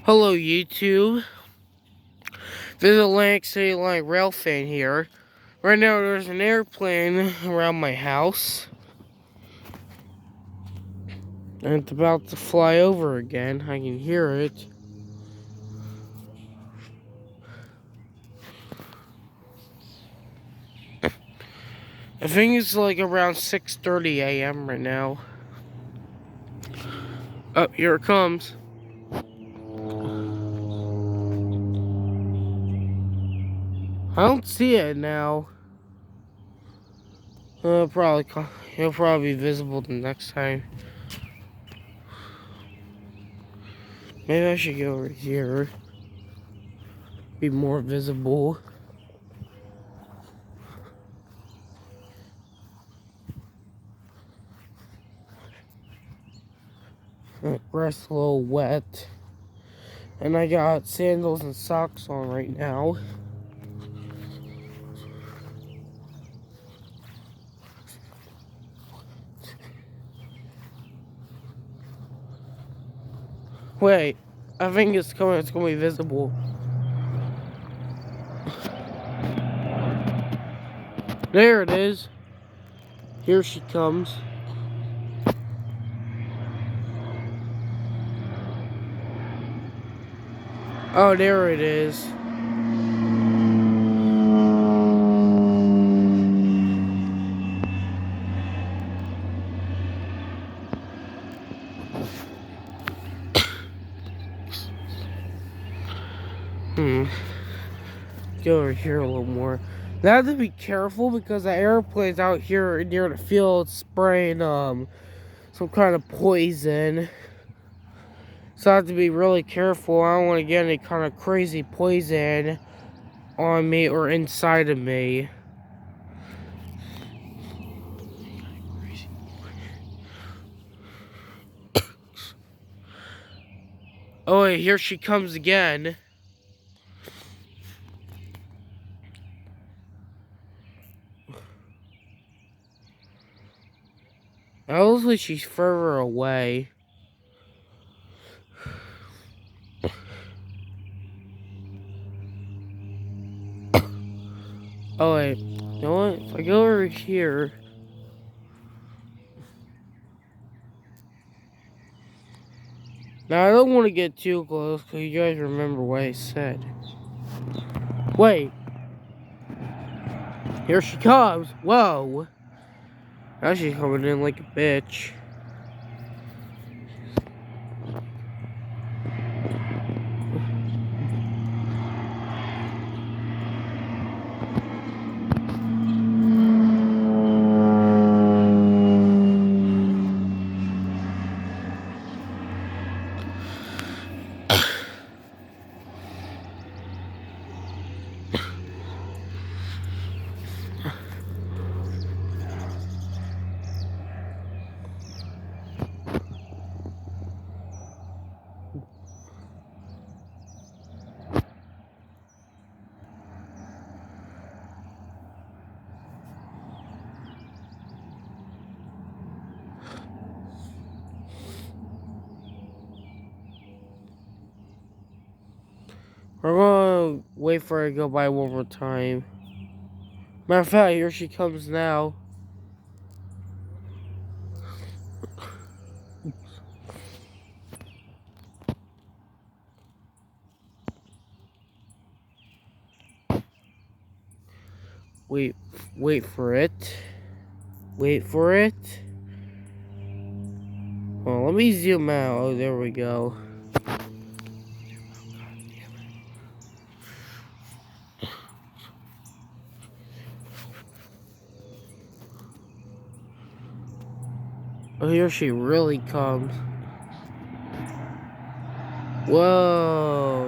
Hello YouTube, this is Atlantic City Line Rail fan here. Right now there's an airplane around my house. And it's about to fly over again. I can hear it. I think it's like around 6:30 a.m. right now. Oh, here it comes. I don't see it now. It'll probably be visible the next time. Maybe I should go over here. Be more visible. Grass a little wet. And I got sandals and socks on right now. Wait, I think it's gonna be visible. There it is. Here she comes. Oh, there it is. Go over here a little more. Now I have to be careful because the airplane's out here near the field spraying some kind of poison. So I have to be really careful. I don't want to get any kind of crazy poison on me or inside of me. Oh wait, here she comes again. It looks like she's further away. Oh wait, you know what? If I go over here. Now I don't want to get too close because you guys remember what I said. Wait. Here she comes. Whoa. Now she's coming in like a bitch. We're gonna wait for her to go by one more time. Matter of fact, here she comes now. Wait for it. Wait for it. Oh, let me zoom out. Oh, there we go. Oh, here she really comes. Whoa.